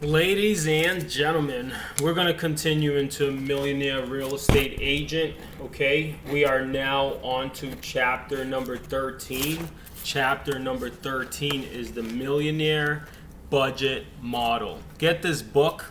Ladies and gentlemen, we're going to continue into Millionaire Real Estate Agent. Okay, we are now on to chapter number 13. Chapter number 13 is the Millionaire Budget Model. Get this book.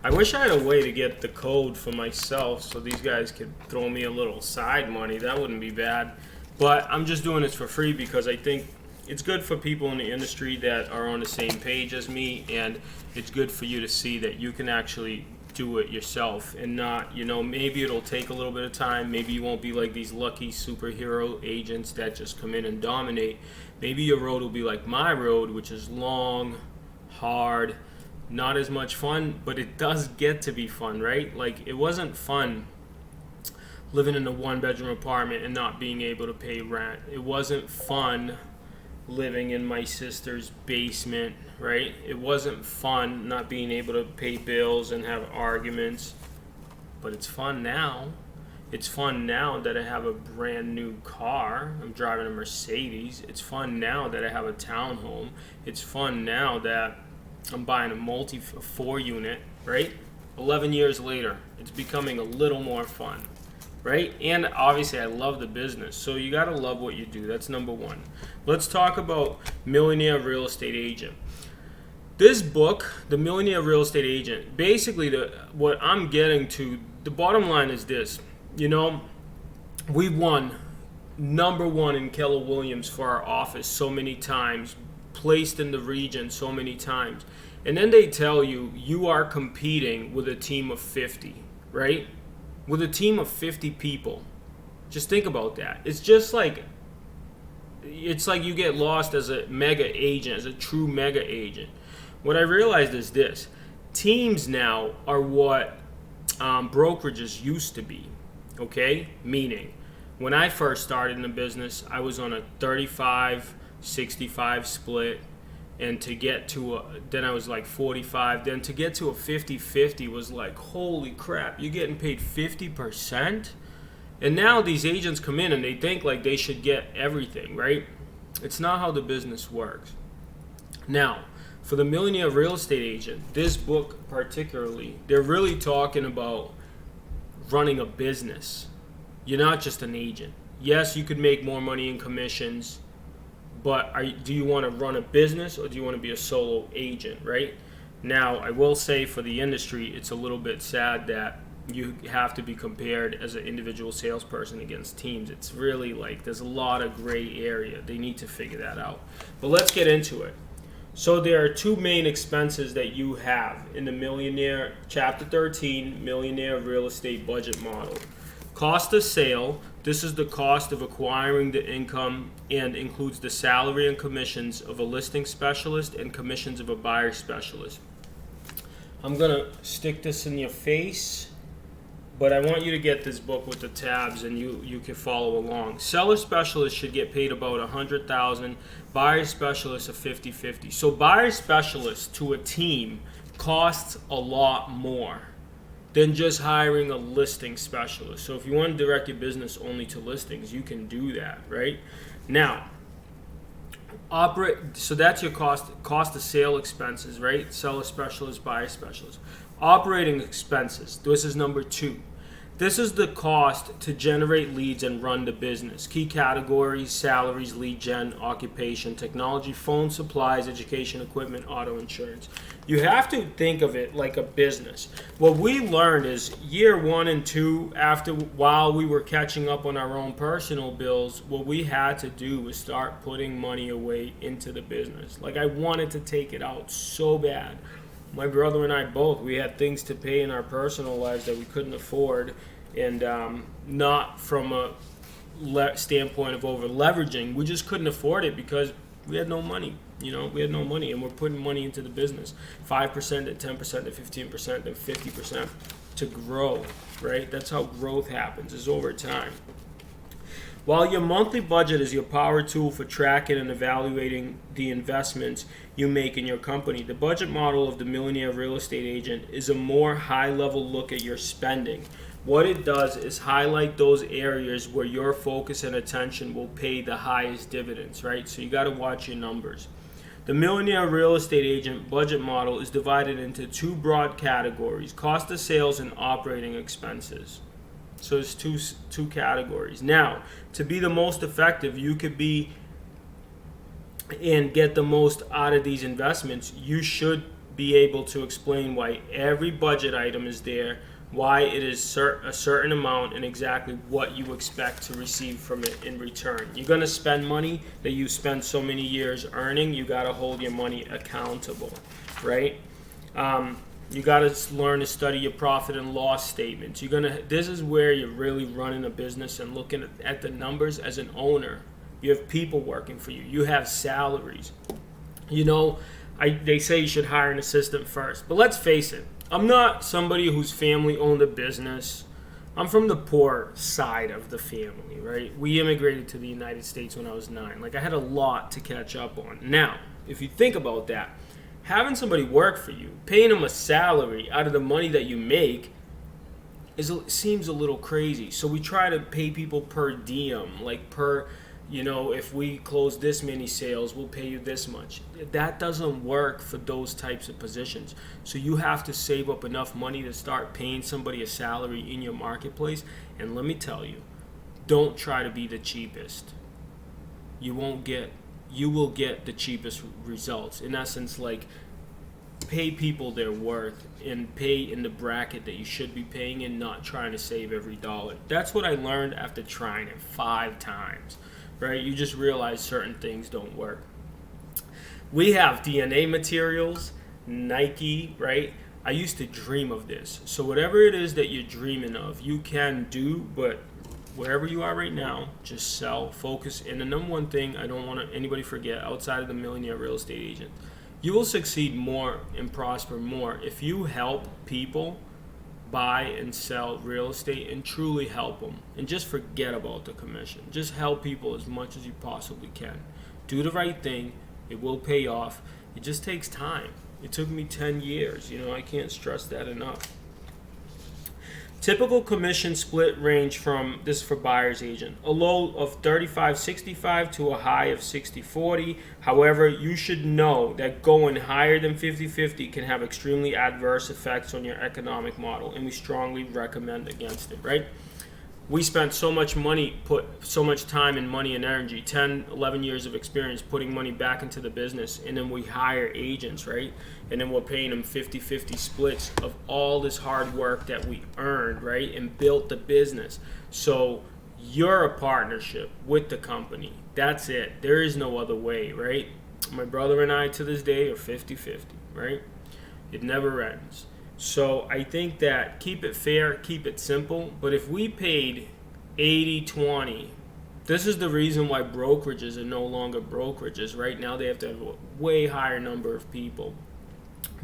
I wish I had a way to get the code for myself so these guys could throw me a little side money. That wouldn't be bad. But I'm just doing this for free because I think it's good for people in the industry that are on the same page as me, and it's good for you to see that you can actually do it yourself and not, maybe it'll take a little bit of time. Maybe you won't be like these lucky superhero agents that just come in and dominate. Maybe your road will be like my road, which is long, hard, not as much fun, but it does get to be fun, right? Like, it wasn't fun living in a one-bedroom apartment and not being able to pay rent. It wasn't fun living in my sister's basement, right? It wasn't fun not being able to pay bills and have arguments, but it's fun now. It's fun now that I have a brand new car. I'm driving a Mercedes. It's fun now that I have a townhome. It's fun now that I'm buying a four unit, right? 11 years later, it's becoming a little more fun, right? And obviously I love the business, so you got to love what you do. That's number one. Let's talk about Millionaire Real Estate Agent. This book, The Millionaire Real Estate Agent, basically what I'm getting to, the bottom line is this. We won number one in Keller Williams for our office so many times, placed in the region so many times. And then they tell you you are competing with a team of 50, right? With a team of 50 people. Just think about that. It's like you get lost as a mega agent, as a true mega agent. What I realized is this. Teams now are what brokerages used to be, okay? Meaning, when I first started in the business, I was on a 35-65 split. And to get to then I was like 45. Then to get to a 50-50 was like, holy crap, you're getting paid 50%? And now these agents come in and they think like they should get everything, right? It's not how the business works. Now, for the Millionaire Real Estate Agent, this book particularly, they're really talking about running a business. You're not just an agent. Yes, you could make more money in commissions, but do you want to run a business or do you want to be a solo agent, right? Now, I will say for the industry, it's a little bit sad that you have to be compared as an individual salesperson against teams. It's really like there's a lot of gray area. They need to figure that out. But let's get into it. So there are two main expenses that you have in the Millionaire, Chapter 13, Millionaire Real Estate Budget Model. Cost of sale. This is the cost of acquiring the income and includes the salary and commissions of a listing specialist and commissions of a buyer specialist. I'm going to stick this in your face, but I want you to get this book with the tabs and you can follow along. Seller specialist should get paid about $100,000, buyer specialist a 50-50. So buyer specialist to a team costs a lot more than just hiring a listing specialist. So if you want to direct your business only to listings, you can do that, right? Now, so that's your cost of sale expenses, right? Seller specialist, buyer specialist. Operating expenses, this is number 2. This is the cost to generate leads and run the business. Key categories: salaries, lead gen, occupation, technology, phone, supplies, education, equipment, auto insurance. You have to think of it like a business. What we learned is year 1 and 2, while we were catching up on our own personal bills, what we had to do was start putting money away into the business. Like, I wanted to take it out so bad. My brother and I both, we had things to pay in our personal lives that we couldn't afford, and not from a standpoint of over leveraging. We just couldn't afford it because we had no money. We had no money, and we're putting money into the business, 5% to 10% to 15% to 50% to grow, right? That's how growth happens, is over time. While your monthly budget is your power tool for tracking and evaluating the investments you make in your company, the budget model of the Millionaire Real Estate Agent is a more high-level look at your spending. What it does is highlight those areas where your focus and attention will pay the highest dividends, right? So you got to watch your numbers. The Millionaire Real Estate Agent budget model is divided into two broad categories: cost of sales and operating expenses. So there's two categories. Now, to be the most effective, you could be and get the most out of these investments, you should be able to explain why every budget item is there, why it is a certain amount, and exactly what you expect to receive from it in return. You're going to spend money that you spent so many years earning. You got to hold your money accountable, right? You got to learn to study your profit and loss statements. This is where you're really running a business and looking at the numbers as an owner. You have people working for you. You have salaries. You know, they say you should hire an assistant first. But let's face it, I'm not somebody whose family owned a business. I'm from the poor side of the family, right? We immigrated to the United States when I was 9. Like, I had a lot to catch up on. Now, if you think about that, having somebody work for you, paying them a salary out of the money that you make, seems a little crazy. So we try to pay people per diem, like if we close this many sales, we'll pay you this much. That doesn't work for those types of positions. So you have to save up enough money to start paying somebody a salary in your marketplace. And let me tell you, don't try to be the cheapest. You will get the cheapest results. In essence, like, pay people their worth and pay in the bracket that you should be paying and not trying to save every dollar. That's what I learned after trying it 5 times. Right? You just realize certain things don't work. We have DNA materials, Nike, right? I used to dream of this. So whatever it is that you're dreaming of, you can do, but wherever you are right now, just sell, focus. And the number one thing I don't want anybody forget, outside of the Millionaire Real Estate Agent, you will succeed more and prosper more if you help people buy and sell real estate and truly help them, and just forget about the commission. Just help people as much as you possibly can. Do the right thing. It will pay off. It just takes time. It took me 10 years. I can't stress that enough. Typical commission split range from, this is for buyer's agent, a low of 35-65 to a high of 60-40. However, you should know that going higher than 50-50 can have extremely adverse effects on your economic model, and we strongly recommend against it, right? We spent so much money, put so much time and money and energy, 10, 11 years of experience putting money back into the business, and then we hire agents, right? And then we're paying them 50-50 splits of all this hard work that we earned, right? And built the business. So you're a partnership with the company. That's it. There is no other way, right? My brother and I to this day are 50-50, right? It never ends. So I think that keep it fair, keep it simple. But if we paid 80-20, this is the reason why brokerages are no longer brokerages. Right now they have to have a way higher number of people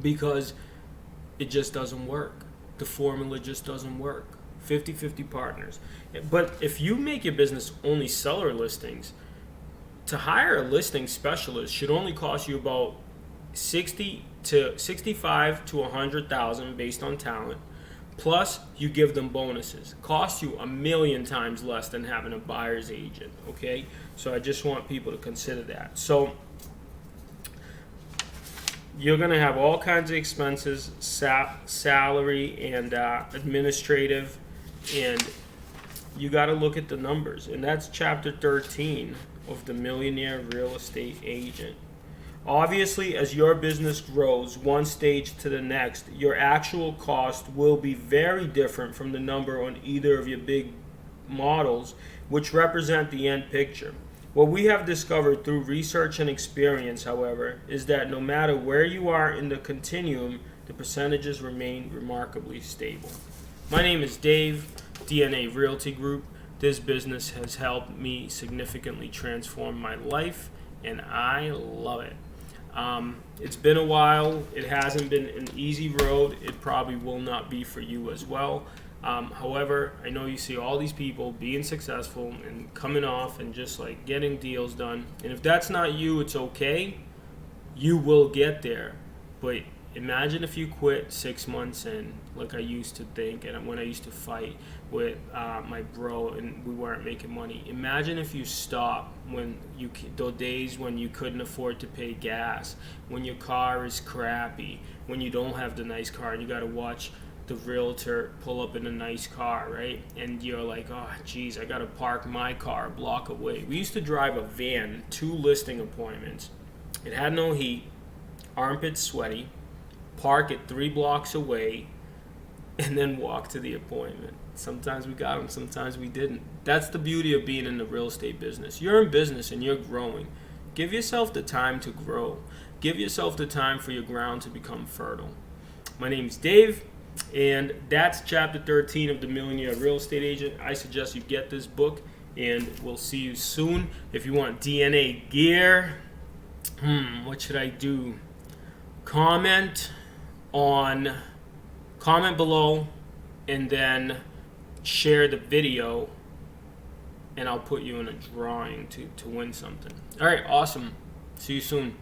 because it just doesn't work. The formula just doesn't work. 50-50 partners. But if you make your business only seller listings, to hire a listing specialist should only cost you about 60 to 65 to 100,000 based on talent. Plus, you give them bonuses. Costs you 1,000,000 times less than having a buyer's agent. Okay, so I just want people to consider that. So you're going to have all kinds of expenses, salary and administrative, and you got to look at the numbers. And that's chapter 13 of the Millionaire Real Estate Agent. Obviously, as your business grows one stage to the next, your actual cost will be very different from the number on either of your big models, which represent the end picture. What we have discovered through research and experience, however, is that no matter where you are in the continuum, the percentages remain remarkably stable. My name is Dave, DNA Realty Group. This business has helped me significantly transform my life, and I love it. It's been a while. It hasn't been an easy road. It probably will not be for you as well. However, I know you see all these people being successful and coming off and just like getting deals done. And if that's not you, it's okay. You will get there. But Imagine if you quit 6 months in, like I used to think, and when I used to fight with my bro and we weren't making money. Imagine if you stop when those days when you couldn't afford to pay gas, when your car is crappy, when you don't have the nice car and you got to watch the realtor pull up in a nice car, right? And you're like, oh geez, I got to park my car a block away. We used to drive a van, 2 listing appointments. It had no heat, armpits sweaty, park it 3 blocks away, and then walk to the appointment. Sometimes we got them, sometimes we didn't. That's the beauty of being in the real estate business. You're in business and you're growing. Give yourself the time to grow. Give yourself the time for your ground to become fertile. My name's Dave, and that's chapter 13 of the Millionaire Real Estate Agent. I suggest you get this book, and we'll see you soon. If you want DNA gear, what should I do? Comment below, and then share the video, and I'll put you in a drawing to win something. All right, awesome. See you soon.